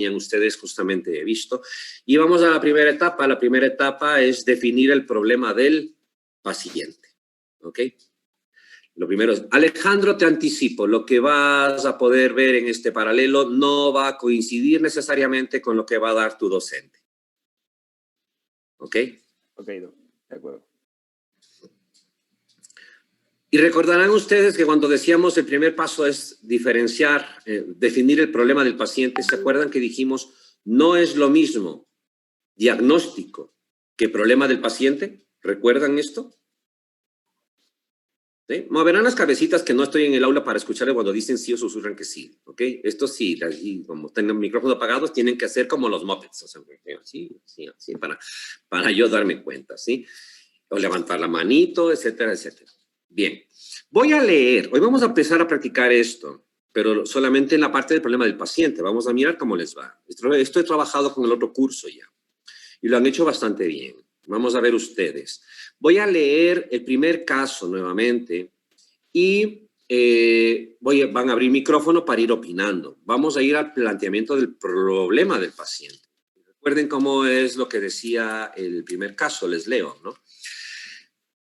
ustedes justamente visto. Y vamos a la primera etapa. La primera etapa es definir el problema del paciente. ¿Ok? Lo primero es, Alejandro, te anticipo, lo que vas a poder ver en este paralelo no va a coincidir necesariamente con lo que va a dar tu docente. ¿Ok? Ok, de acuerdo. Y recordarán ustedes que cuando decíamos el primer paso es diferenciar, definir el problema del paciente, ¿se acuerdan que dijimos no es lo mismo diagnóstico que problema del paciente? ¿Recuerdan esto? ¿Sí? Moverán las cabecitas que no estoy en el aula para escucharle cuando dicen sí o susurran que sí, ¿ok? Esto sí, y como tengan micrófonos apagados, tienen que hacer como los mopeds, o sea, sí, para yo darme cuenta, ¿sí? O levantar la manito, etcétera, etcétera. Bien, voy a leer, hoy vamos a empezar a practicar esto, pero solamente en la parte del problema del paciente, vamos a mirar cómo les va. Esto he trabajado con el otro curso ya, y lo han hecho bastante bien. Vamos a ver ustedes. Voy a leer el primer caso nuevamente y van a abrir micrófono para ir opinando. Vamos a ir al planteamiento del problema del paciente. Recuerden cómo es lo que decía el primer caso, les leo, ¿no?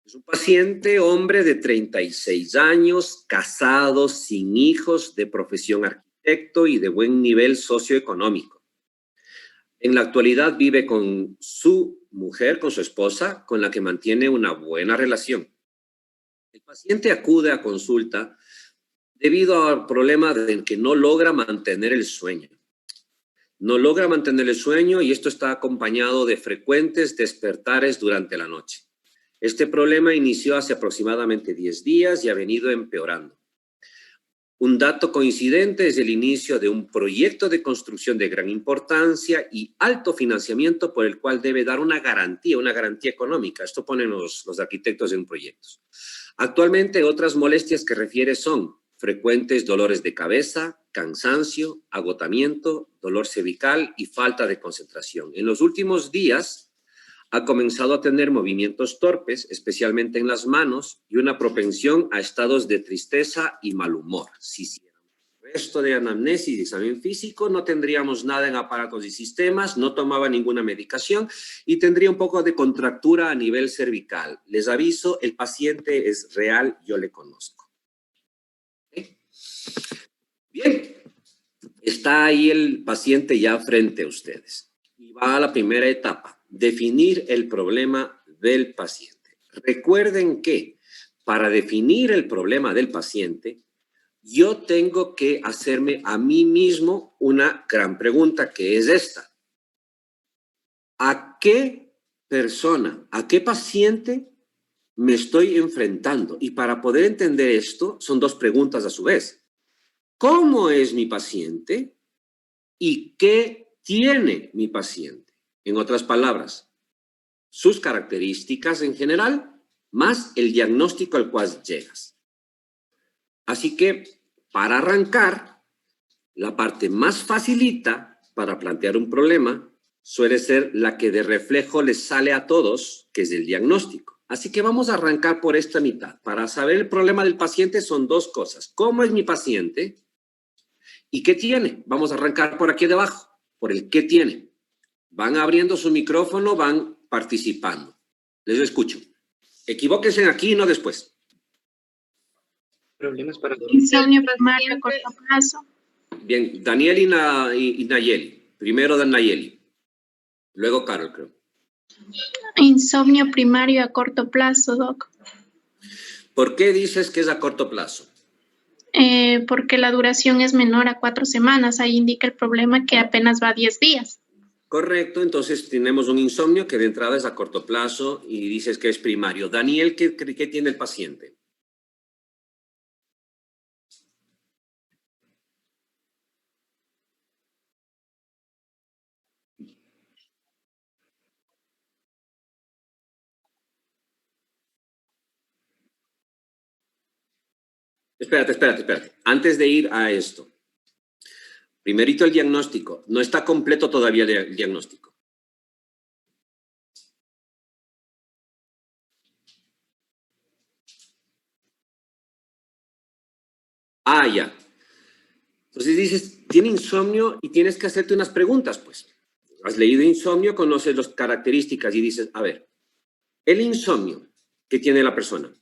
Es un paciente, hombre de 36 años, casado, sin hijos, de profesión arquitecto y de buen nivel socioeconómico. En la actualidad vive con su mujer, con su esposa, con la que mantiene una buena relación. El paciente acude a consulta debido al problema de que no logra mantener el sueño. No logra mantener el sueño y esto está acompañado de frecuentes despertares durante la noche. Este problema inició hace aproximadamente 10 días y ha venido empeorando. Un dato coincidente es el inicio de un proyecto de construcción de gran importancia y alto financiamiento por el cual debe dar una garantía económica. Esto ponen los arquitectos en proyectos. Actualmente otras molestias que refiere son frecuentes dolores de cabeza, cansancio, agotamiento, dolor cervical y falta de concentración. En los últimos días ha comenzado a tener movimientos torpes, especialmente en las manos, y una propensión a estados de tristeza y mal humor. Si hiciéramos el resto de anamnesis y examen físico, no tendríamos nada en aparatos y sistemas, no tomaba ninguna medicación y tendría un poco de contractura a nivel cervical. Les aviso, el paciente es real, yo le conozco. ¿Okay? Bien, está ahí el paciente ya frente a ustedes. Y va a la primera etapa. Definir el problema del paciente. Recuerden que para definir el problema del paciente, yo tengo que hacerme a mí mismo una gran pregunta, que es esta. ¿A qué persona, a qué paciente me estoy enfrentando? Y para poder entender esto, son dos preguntas a su vez. ¿Cómo es mi paciente? ¿Y qué tiene mi paciente? En otras palabras, sus características en general, más el diagnóstico al cual llegas. Así que, para arrancar, la parte más facilita para plantear un problema suele ser la que de reflejo les sale a todos, que es el diagnóstico. Así que vamos a arrancar por esta mitad. Para saber el problema del paciente son dos cosas. ¿Cómo es mi paciente? ¿Y qué tiene? Vamos a arrancar por aquí debajo, por el qué tiene. Van abriendo su micrófono, van participando. Les escucho. Equivóquense aquí y no después. Problemas para dormir. Insomnio primario a corto plazo. Bien, Daniel y Nayeli. Primero Nayeli. Luego Carol, creo. Insomnio primario a corto plazo, Doc. ¿Por qué dices que es a corto plazo? Porque la duración es menor a 4 semanas. Ahí indica el problema que apenas va a 10 días. Correcto, entonces tenemos un insomnio que de entrada es a corto plazo y dices que es primario. Daniel, ¿qué tiene el paciente? Espérate. Antes de ir a esto, primerito el diagnóstico. No está completo todavía el diagnóstico. Ah, ya. Entonces dices, tiene insomnio y tienes que hacerte unas preguntas, pues. Has leído insomnio, conoces las características y dices, a ver, el insomnio que tiene la persona,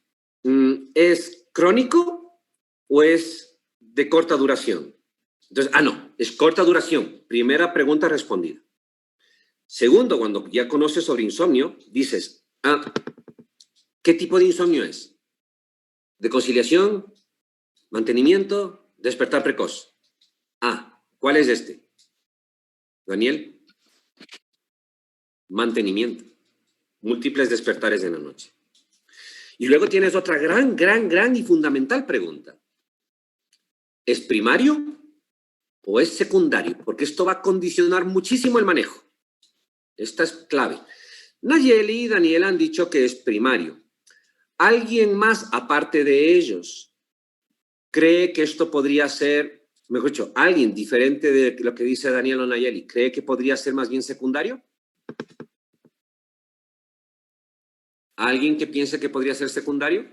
¿es crónico o es de corta duración? Entonces, no, es corta duración. Primera pregunta respondida. Segundo, cuando ya conoces sobre insomnio, dices, ¿qué tipo de insomnio es? ¿De conciliación? ¿Mantenimiento? ¿Despertar precoz? ¿Cuál es este? Daniel. Mantenimiento. Múltiples despertares en la noche. Y luego tienes otra gran y fundamental pregunta. ¿Es primario o es secundario? Porque esto va a condicionar muchísimo el manejo. Esta es clave. Nayeli y Daniel han dicho que es primario. ¿Alguien más, aparte de ellos, cree que esto podría ser, mejor dicho, alguien diferente de lo que dice Daniel o Nayeli, cree que podría ser más bien secundario? ¿Alguien que piense que podría ser secundario?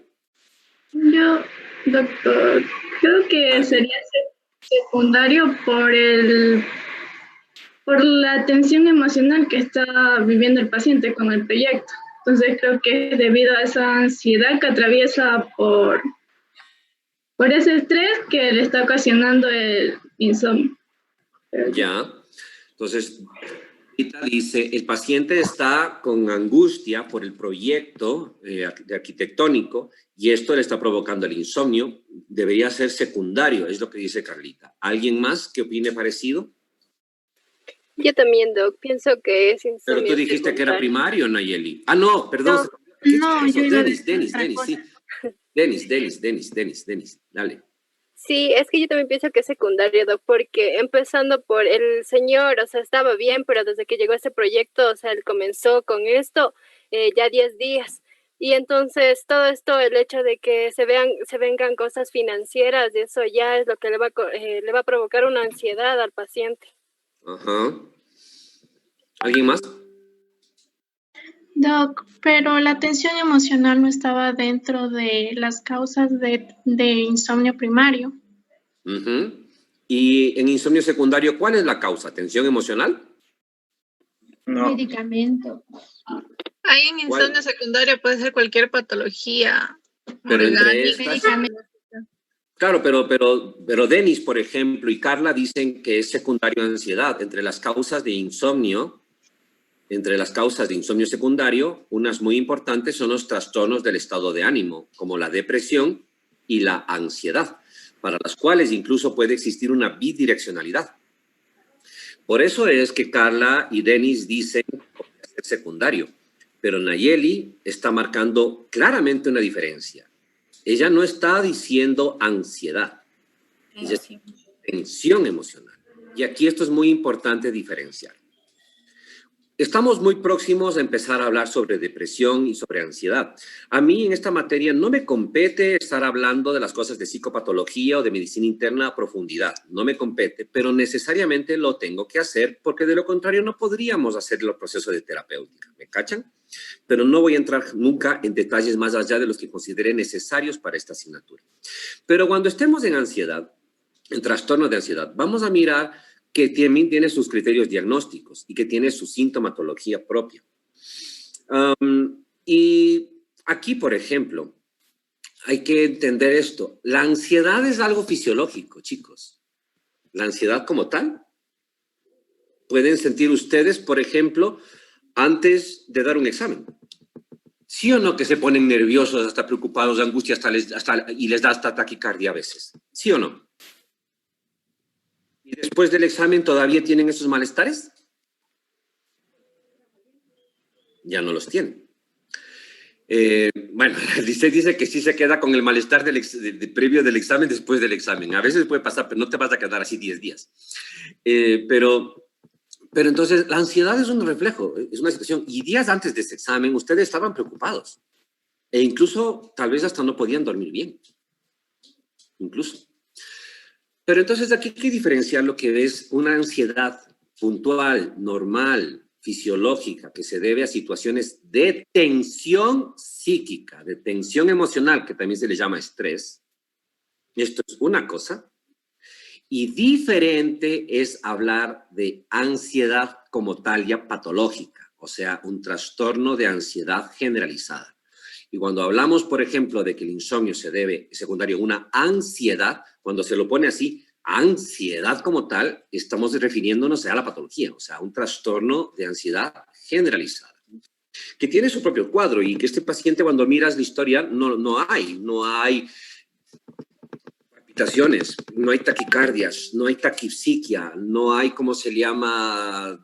Yo, doctor, creo que sería secundario por la tensión emocional que está viviendo el paciente con el proyecto. Entonces creo que es debido a esa ansiedad que atraviesa por ese estrés que le está ocasionando el insomnio. Ya. Entonces, dice, el paciente está con angustia por el proyecto arquitectónico y esto le está provocando el insomnio. Debería ser secundario, es lo que dice Carlita. ¿Alguien más que opine parecido? Yo también, Doc. Pienso que es insomnio. Pero tú dijiste que era primario, Nayeli. No, perdón. No, yo iba a Denis, decir otra cosa. sí. Denis, dale. Sí, es que yo también pienso que es secundario, Doc, porque empezando por el señor, o sea, estaba bien, pero desde que llegó este proyecto, o sea, él comenzó con esto ya 10 días. Y entonces todo esto, el hecho de que se vengan cosas financieras, y eso ya es lo que le va a provocar una ansiedad al paciente. Ajá. ¿Alguien más? Doc, pero la tensión emocional no estaba dentro de las causas de insomnio primario. Y en insomnio secundario, ¿cuál es la causa? ¿Tensión emocional? No. Medicamento. Ahí en insomnio secundario puede ser cualquier patología Pero entre orgánica. estas... Claro, pero Denis, por ejemplo, y Carla dicen que es secundario a ansiedad. Entre las causas de insomnio secundario, unas muy importantes son los trastornos del estado de ánimo, como la depresión y la ansiedad, para las cuales incluso puede existir una bidireccionalidad. Por eso es que Carla y Denis dicen que puede ser secundario, pero Nayeli está marcando claramente una diferencia. Ella no está diciendo ansiedad, ella es tensión emocional. Y aquí esto es muy importante diferenciar. Estamos muy próximos a empezar a hablar sobre depresión y sobre ansiedad. A mí en esta materia no me compete estar hablando de las cosas de psicopatología o de medicina interna a profundidad. No me compete, pero necesariamente lo tengo que hacer porque de lo contrario no podríamos hacer el proceso de terapéutica. ¿Me cachan? Pero no voy a entrar nunca en detalles más allá de los que considere necesarios para esta asignatura. Pero cuando estemos en ansiedad, en trastorno de ansiedad, vamos a mirar que también tiene sus criterios diagnósticos y que tiene su sintomatología propia. Y aquí, por ejemplo, hay que entender esto. La ansiedad es algo fisiológico, chicos. La ansiedad como tal. Pueden sentir ustedes, por ejemplo, antes de dar un examen. ¿Sí o no que se ponen nerviosos, hasta preocupados, de angustia, y les da hasta taquicardia a veces? ¿Sí o no? ¿Y después del examen todavía tienen esos malestares? Ya no los tienen. Bueno, usted dice que sí se queda con el malestar previo del examen, después del examen. A veces puede pasar, pero no te vas a quedar así 10 días. Pero entonces la ansiedad es un reflejo, es una situación. Y días antes de ese examen ustedes estaban preocupados. E incluso tal vez hasta no podían dormir bien. Incluso. Pero entonces aquí hay que diferenciar lo que es una ansiedad puntual, normal, fisiológica, que se debe a situaciones de tensión psíquica, de tensión emocional, que también se le llama estrés. Esto es una cosa. Y diferente es hablar de ansiedad como tal ya patológica, o sea, un trastorno de ansiedad generalizada. Y cuando hablamos, por ejemplo, de que el insomnio se debe secundario a una ansiedad, cuando se lo pone así, ansiedad como tal, estamos refiriéndonos a la patología, o sea, un trastorno de ansiedad generalizada, que tiene su propio cuadro y que este paciente, cuando miras la historia, no hay palpitaciones, no hay taquicardias, no hay taquipsiquia, no hay, ¿cómo se llama?,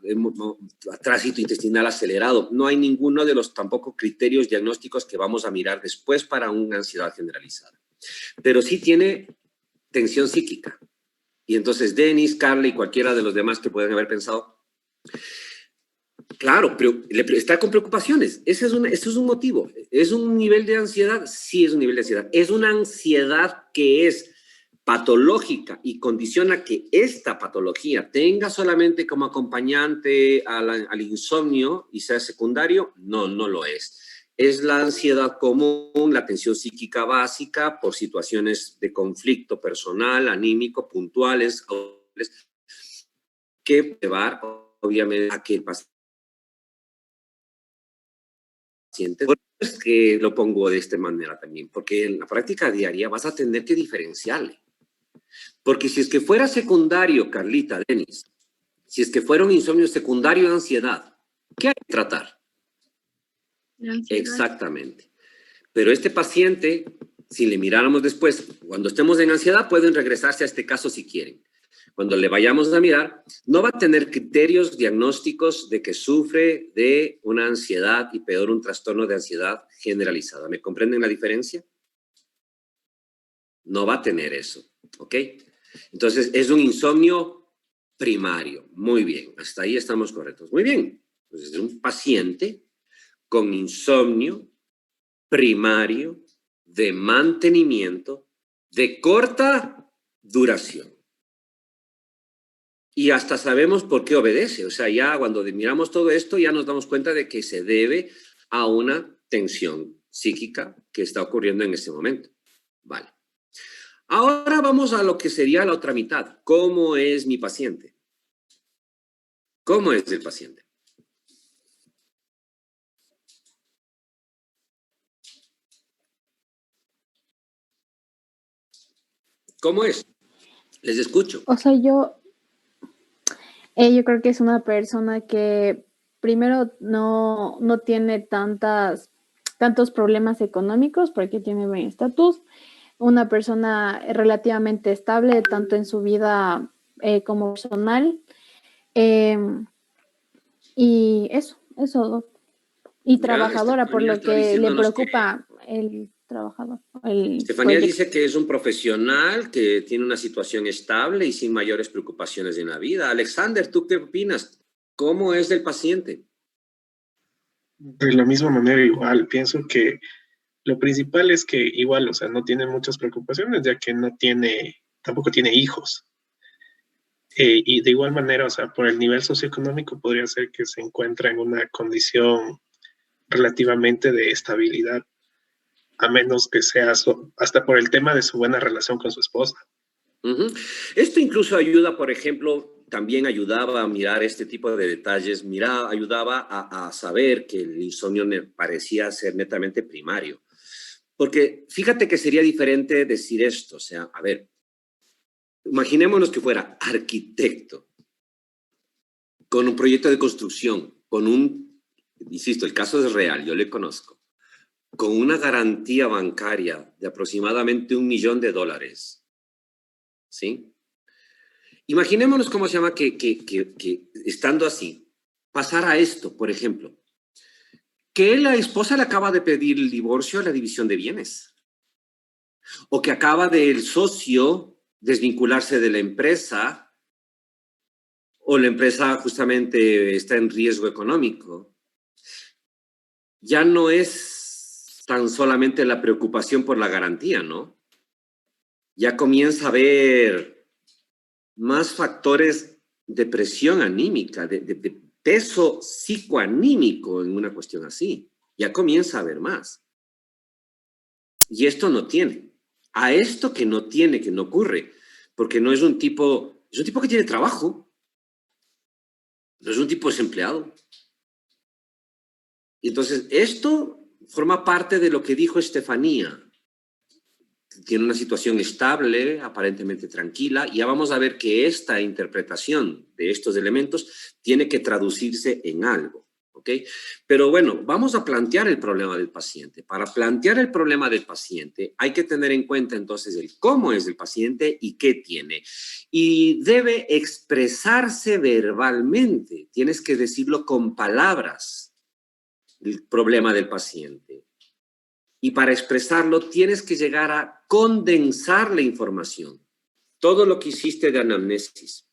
tránsito intestinal acelerado, no hay ninguno de los tampoco criterios diagnósticos que vamos a mirar después para una ansiedad generalizada. Pero sí tiene tensión psíquica. Y entonces Dennis, Carla y cualquiera de los demás que puedan haber pensado, claro, pero está con preocupaciones. Ese es un motivo. ¿Es un nivel de ansiedad? Sí, es un nivel de ansiedad. Es una ansiedad que es patológica y condiciona que esta patología tenga solamente como acompañante al insomnio y sea secundario. No lo es. Es la ansiedad común, la tensión psíquica básica por situaciones de conflicto personal, anímico, puntuales, que llevar obviamente a que el paciente, por eso es que lo pongo de esta manera también, porque en la práctica diaria vas a tener que diferenciarle. Porque si es que fuera secundario, Carlita, Denis, si es que fuera un insomnio secundario de ansiedad, ¿qué hay que tratar? Exactamente. Pero este paciente, si le miráramos después, cuando estemos en ansiedad, pueden regresarse a este caso si quieren. Cuando le vayamos a mirar, no va a tener criterios diagnósticos de que sufre de una ansiedad y peor un trastorno de ansiedad generalizada. ¿Me comprenden la diferencia? No va a tener eso, ¿ok? Entonces, es un insomnio primario. Muy bien, hasta ahí estamos correctos. Muy bien. Entonces, es un paciente con insomnio primario de mantenimiento de corta duración. Y hasta sabemos por qué obedece. O sea, ya cuando miramos todo esto, ya nos damos cuenta de que se debe a una tensión psíquica que está ocurriendo en este momento. Vale. Ahora vamos a lo que sería la otra mitad. ¿Cómo es mi paciente? ¿Cómo es el paciente? ¿Cómo es? Les escucho. O sea, yo creo que es una persona que primero no tiene tantos problemas económicos porque tiene buen estatus, una persona relativamente estable tanto en su vida como personal, y eso, y trabajadora, por lo que le preocupa el trabajador. Estefanía dice que es un profesional que tiene una situación estable y sin mayores preocupaciones en la vida. Alexander, ¿tú qué opinas? ¿Cómo es el paciente? De la misma manera, igual, pienso que lo principal es que igual, o sea, no tiene muchas preocupaciones, ya que tampoco tiene hijos. Y de igual manera, o sea, por el nivel socioeconómico podría ser que se encuentra en una condición relativamente de estabilidad, a menos que sea hasta por el tema de su buena relación con su esposa. Esto incluso ayuda, por ejemplo, también ayudaba a mirar este tipo de detalles, ayudaba a saber que el insomnio parecía ser netamente primario. Porque fíjate que sería diferente decir esto, o sea, a ver, imaginémonos que fuera arquitecto, con un proyecto de construcción, insisto, el caso es real, yo le conozco, con una garantía bancaria de aproximadamente $1 millón, ¿sí? Imaginémonos cómo se llama que estando así, pasara esto, por ejemplo, que la esposa le acaba de pedir el divorcio a la división de bienes, o que acaba del socio desvincularse de la empresa, o la empresa justamente está en riesgo económico. Ya no es tan solamente la preocupación por la garantía, ¿no? Ya comienza a haber más factores de presión anímica, de peso psicoanímico en una cuestión así. Ya comienza a haber más. Y esto no tiene. A esto que no tiene, que no ocurre, porque no es un tipo que tiene trabajo, no es un tipo desempleado. Y entonces, esto forma parte de lo que dijo Estefanía. Tiene una situación estable, aparentemente tranquila, y ya vamos a ver que esta interpretación de estos elementos tiene que traducirse en algo, ¿ok? Pero bueno, vamos a plantear el problema del paciente. Para plantear el problema del paciente hay que tener en cuenta entonces el cómo es el paciente y qué tiene. Y debe expresarse verbalmente, tienes que decirlo con palabras, el problema del paciente. Y para expresarlo tienes que llegar a condensar la información. Todo lo que hiciste de anamnesis,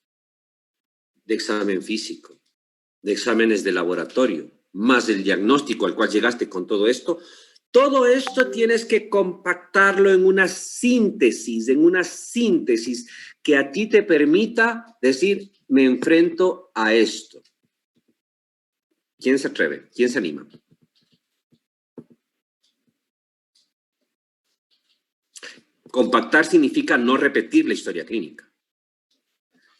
de examen físico, de exámenes de laboratorio, más el diagnóstico al cual llegaste con todo esto tienes que compactarlo en una síntesis que a ti te permita decir, me enfrento a esto. ¿Quién se atreve? ¿Quién se anima? Compactar significa no repetir la historia clínica.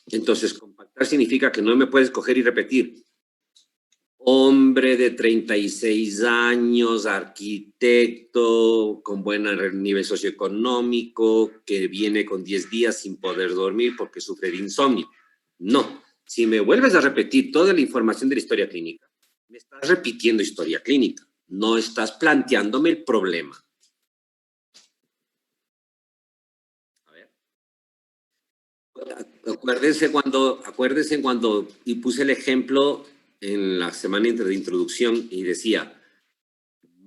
Entonces, compactar significa que no me puedes coger y repetir. Hombre de 36 años, arquitecto, con buen nivel socioeconómico, que viene con 10 días sin poder dormir porque sufre de insomnio. No. Si me vuelves a repetir toda la información de la historia clínica, me estás repitiendo historia clínica. No estás planteándome el problema. Acuérdense cuando y puse el ejemplo en la semana de introducción y decía,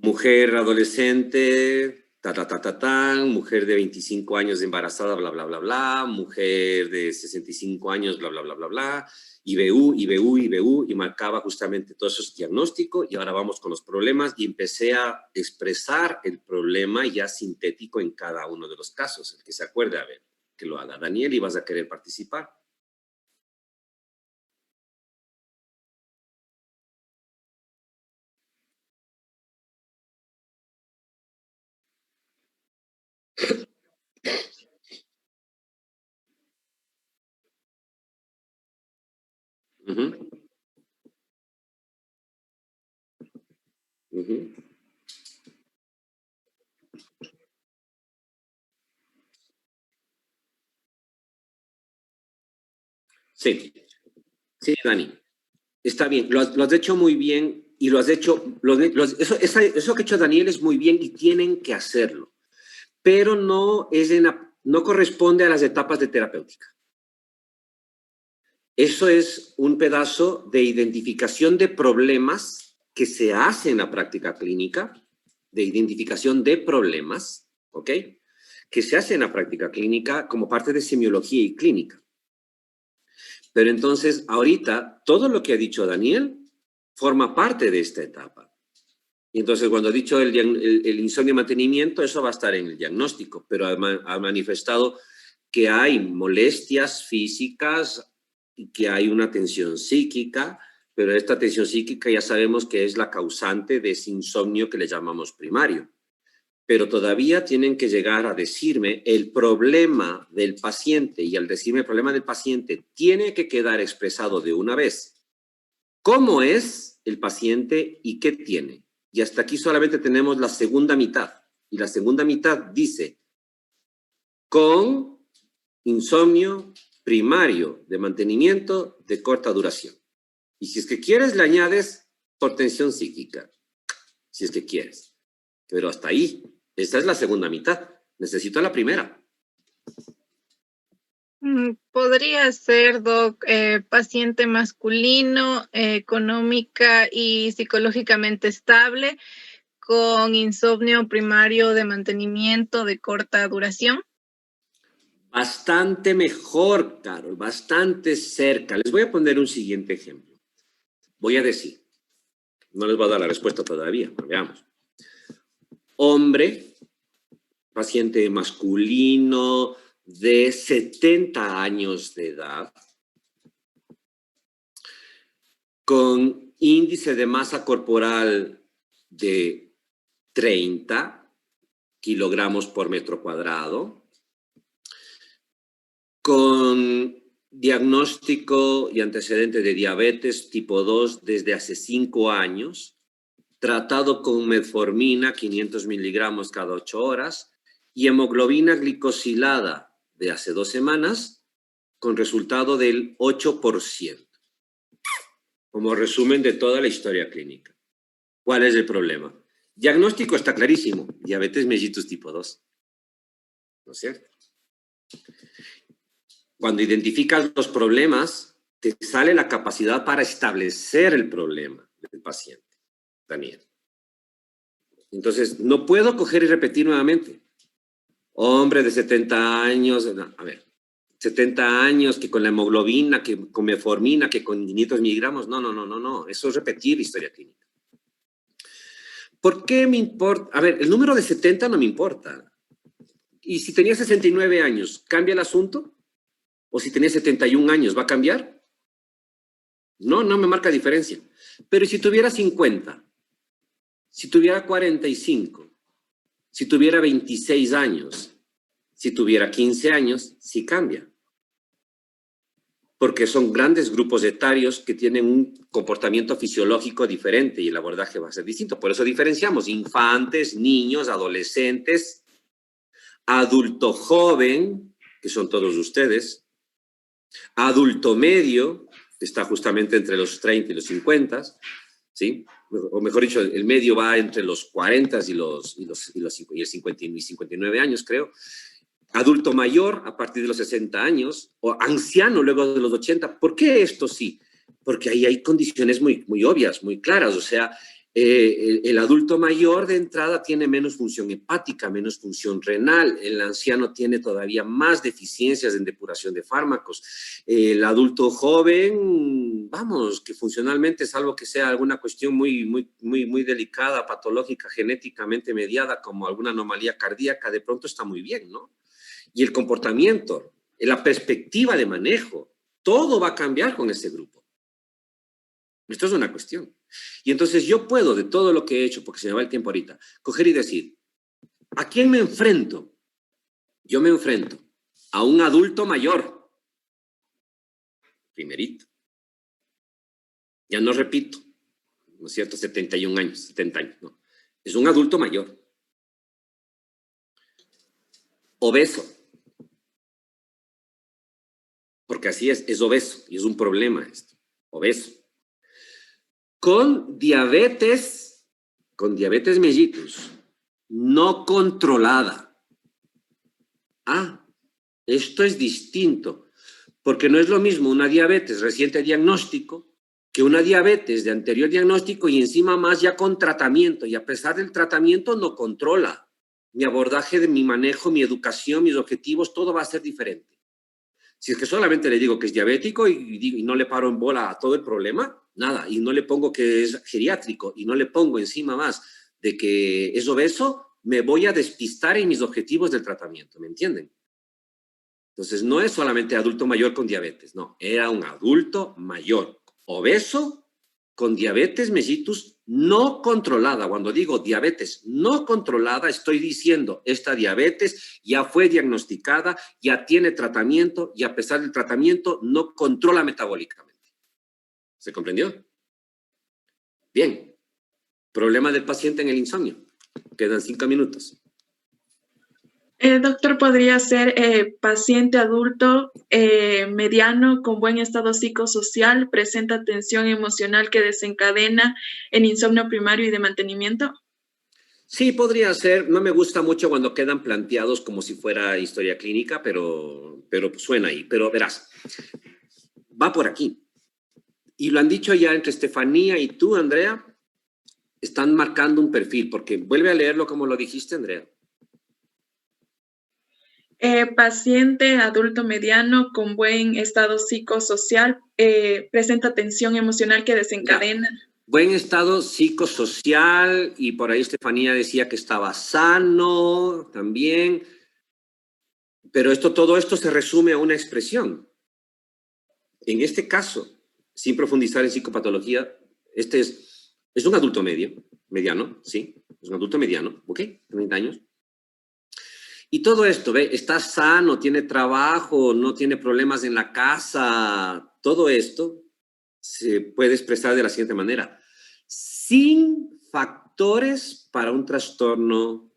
mujer adolescente, mujer de 25 años embarazada, bla, bla, bla, bla, mujer de 65 años, bla, bla, bla, bla, bla, IBU, y marcaba justamente todo eso diagnóstico, y ahora vamos con los problemas, y empecé a expresar el problema ya sintético en cada uno de los casos, el que se acuerde, a ver. Que lo haga. Daniel, ¿y vas a querer participar? Uh-huh. Uh-huh. Sí, sí, Dani. Está bien, lo has hecho muy bien y lo has hecho, eso que ha hecho Daniel es muy bien y tienen que hacerlo, pero no corresponde a las etapas de terapéutica. Eso es un pedazo de identificación de problemas que se hace en la práctica clínica, de identificación de problemas, ¿ok? Que se hace en la práctica clínica como parte de semiología y clínica. Pero entonces, ahorita, todo lo que ha dicho Daniel forma parte de esta etapa. Y entonces, cuando ha dicho el insomnio y mantenimiento, eso va a estar en el diagnóstico, pero ha manifestado que hay molestias físicas y que hay una tensión psíquica, pero esta tensión psíquica ya sabemos que es la causante de ese insomnio que le llamamos primario. Pero todavía tienen que llegar a decirme el problema del paciente, y al decirme el problema del paciente tiene que quedar expresado de una vez. ¿Cómo es el paciente y qué tiene? Y hasta aquí solamente tenemos la segunda mitad. Y la segunda mitad dice, con insomnio primario de mantenimiento de corta duración. Y si es que quieres, le añades por tensión psíquica. Si es que quieres. Pero hasta ahí. Esta es la segunda mitad. Necesito la primera. Podría ser, Doc, paciente masculino, económica y psicológicamente estable, con insomnio primario de mantenimiento de corta duración. Bastante mejor, Carol, bastante cerca. Les voy a poner un siguiente ejemplo. Voy a decir, no les voy a dar la respuesta todavía, pero veamos. Hombre, paciente masculino de 70 años de edad, con índice de masa corporal de 30 kilogramos por metro cuadrado, con diagnóstico y antecedente de diabetes tipo 2 desde hace 5 años, tratado con metformina, 500 miligramos cada 8 horas, y hemoglobina glicosilada de hace 2 semanas, con resultado del 8%. Como resumen de toda la historia clínica. ¿Cuál es el problema? Diagnóstico está clarísimo, diabetes mellitus tipo 2. ¿No es cierto? Cuando identificas los problemas, te sale la capacidad para establecer el problema del paciente, Daniel. Entonces, no puedo coger y repetir nuevamente. Hombre de 70 años, no, a ver, 70 años que con la hemoglobina, que con metformina, que con 500 miligramos, no, eso es repetir historia clínica. ¿Por qué me importa? A ver, el número de 70 no me importa. ¿Y si tenía 69 años, cambia el asunto? ¿O si tenía 71 años, va a cambiar? No me marca diferencia. Pero si tuviera 50, si tuviera 45, si tuviera 26 años, si tuviera 15 años, sí cambia. Porque son grandes grupos etarios que tienen un comportamiento fisiológico diferente y el abordaje va a ser distinto. Por eso diferenciamos infantes, niños, adolescentes, adulto joven, que son todos ustedes, adulto medio, que está justamente entre los 30 y los 50, ¿sí? O mejor dicho, el medio va entre los 40 y el 59 años, creo. Adulto mayor a partir de los 60 años, o anciano luego de los 80. ¿Por qué esto sí? Porque ahí hay condiciones muy obvias, muy claras. O sea, el adulto mayor de entrada tiene menos función hepática, menos función renal. El anciano tiene todavía más deficiencias en depuración de fármacos. El adulto joven, vamos, que funcionalmente, salvo que sea alguna cuestión muy delicada, patológica, genéticamente mediada, como alguna anomalía cardíaca, de pronto está muy bien, ¿no? Y el comportamiento, la perspectiva de manejo, todo va a cambiar con ese grupo. Esto es una cuestión. Y entonces yo puedo, de todo lo que he hecho, porque se me va el tiempo ahorita, coger y decir, ¿a quién me enfrento? Yo me enfrento a un adulto mayor. Primerito. Ya no repito, ¿no es cierto? 71 años, 70 años, no. Es un adulto mayor. Obeso. Porque así es obeso y es un problema esto, obeso. Con diabetes mellitus, no controlada. Esto es distinto, porque no es lo mismo una diabetes reciente diagnóstico que una diabetes de anterior diagnóstico y encima más ya con tratamiento, y a pesar del tratamiento no controla. Mi abordaje, de mi manejo, mi educación, mis objetivos, todo va a ser diferente. Si es que solamente le digo que es diabético y no le paro en bola a todo el problema, nada, y no le pongo que es geriátrico y no le pongo encima más de que es obeso, me voy a despistar en mis objetivos del tratamiento, ¿me entienden? Entonces no es solamente adulto mayor con diabetes, no, era un adulto mayor, obeso, con diabetes mellitus no controlada. Cuando digo diabetes no controlada, estoy diciendo esta diabetes ya fue diagnosticada, ya tiene tratamiento y a pesar del tratamiento no controla metabólicamente. ¿Se comprendió? Bien. Problema del paciente en el insomnio. Quedan 5 minutos. Doctor, podría ser paciente adulto mediano con buen estado psicosocial, presenta tensión emocional que desencadena en insomnio primario y de mantenimiento. Sí, podría ser. No me gusta mucho cuando quedan planteados como si fuera historia clínica, pero suena ahí. Pero verás, va por aquí. Y lo han dicho ya entre Estefanía y tú, Andrea, están marcando un perfil, porque vuelve a leerlo como lo dijiste, Andrea. Paciente adulto mediano con buen estado psicosocial, presenta tensión emocional que desencadena. Ya. Buen estado psicosocial, y por ahí Estefanía decía que estaba sano también, pero todo esto se resume a una expresión. En este caso, sin profundizar en psicopatología, este es un adulto mediano, ¿sí? Es un adulto mediano, ¿ok? 30 años. Y todo esto, ¿ve? Está sano, tiene trabajo, no tiene problemas en la casa. Todo esto se puede expresar de la siguiente manera. Sin factores para un trastorno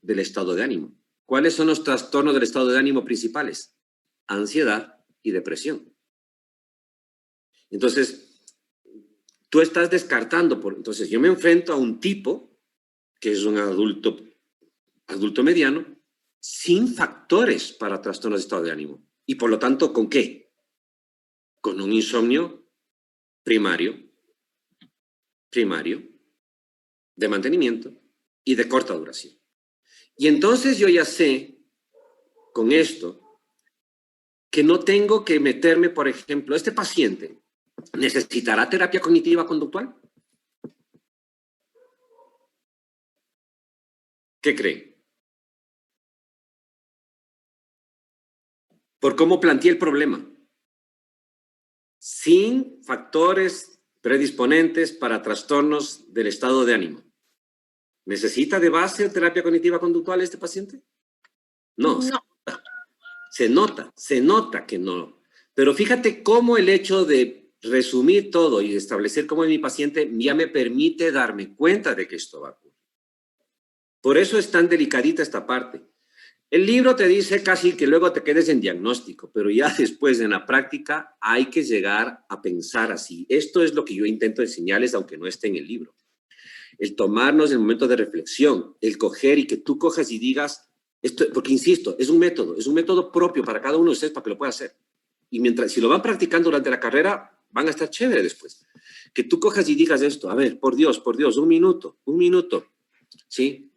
del estado de ánimo. ¿Cuáles son los trastornos del estado de ánimo principales? Ansiedad y depresión. Entonces, tú estás descartando. Entonces, yo me enfrento a un tipo que es un adulto mediano, sin factores para trastornos de estado de ánimo. Y por lo tanto, ¿con qué? Con un insomnio primario, de mantenimiento y de corta duración. Y entonces yo ya sé, con esto, que no tengo que meterme, por ejemplo, este paciente necesitará terapia cognitiva conductual. ¿Qué creen? Por cómo planteé el problema. Sin factores predisponentes para trastornos del estado de ánimo. ¿Necesita de base terapia cognitiva conductual este paciente? No. Se nota que no. Pero fíjate cómo el hecho de resumir todo y establecer cómo es mi paciente ya me permite darme cuenta de que esto va a ocurrir. Por eso es tan delicadita esta parte. El libro te dice casi que luego te quedes en diagnóstico, pero ya después en la práctica hay que llegar a pensar así. Esto es lo que yo intento enseñarles, aunque no esté en el libro. El tomarnos el momento de reflexión, el coger y que tú cojas y digas, esto, porque insisto, es un método propio para cada uno de ustedes para que lo pueda hacer. Y mientras, si lo van practicando durante la carrera, van a estar chévere después. Que tú cojas y digas esto, a ver, por Dios, un minuto, ¿sí?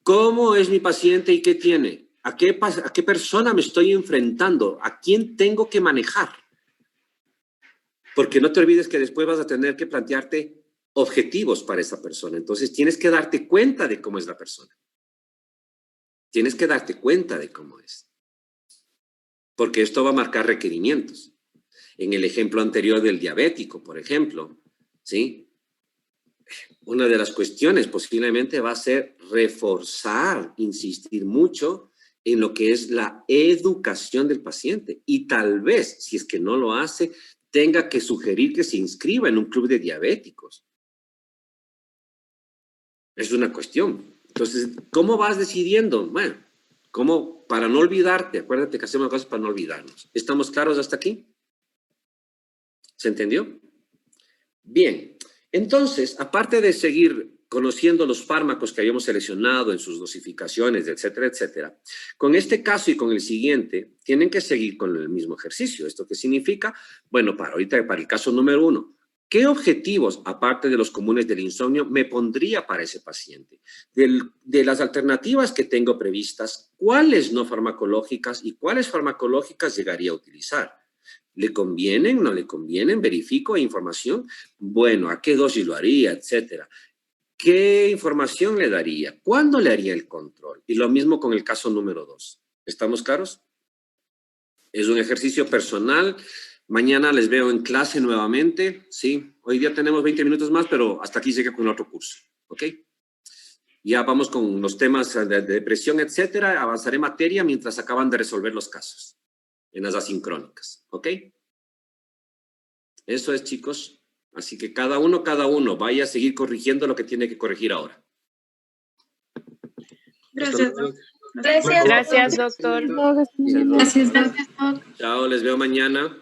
¿Cómo es mi paciente y qué tiene? ¿A qué persona me estoy enfrentando? ¿A quién tengo que manejar? Porque no te olvides que después vas a tener que plantearte objetivos para esa persona. Entonces tienes que darte cuenta de cómo es la persona. Tienes que darte cuenta de cómo es. Porque esto va a marcar requerimientos. En el ejemplo anterior del diabético, por ejemplo, ¿sí? Una de las cuestiones posiblemente va a ser reforzar, insistir mucho en lo que es la educación del paciente. Y tal vez, si es que no lo hace, tenga que sugerir que se inscriba en un club de diabéticos. Es una cuestión. Entonces, ¿cómo vas decidiendo? Bueno, ¿cómo? Para no olvidarte. Acuérdate que hacemos cosas para no olvidarnos. ¿Estamos claros hasta aquí? ¿Se entendió? Bien. Entonces, aparte de seguir conociendo los fármacos que habíamos seleccionado en sus dosificaciones, etcétera, etcétera, con este caso y con el siguiente, tienen que seguir con el mismo ejercicio. ¿Esto qué significa? Bueno, para el caso número 1, ¿qué objetivos, aparte de los comunes del insomnio, me pondría para ese paciente? De las alternativas que tengo previstas, ¿cuáles no farmacológicas y cuáles farmacológicas llegaría a utilizar? ¿Le convienen? ¿No le convienen? ¿Verifico información? Bueno, ¿a qué dosis lo haría? Etcétera. ¿Qué información le daría? ¿Cuándo le haría el control? Y lo mismo con el caso número 2. ¿Estamos claros? Es un ejercicio personal. Mañana les veo en clase nuevamente. Sí, hoy día tenemos 20 minutos más, pero hasta aquí llegué con el otro curso. ¿Ok? Ya vamos con los temas de depresión, etcétera. Avanzaré materia mientras acaban de resolver los casos en las asincrónicas. ¿Ok? Eso es, chicos. Así que cada uno vaya a seguir corrigiendo lo que tiene que corregir ahora. Gracias. Gracias, doctor. Gracias, doctor. Chao, les veo mañana.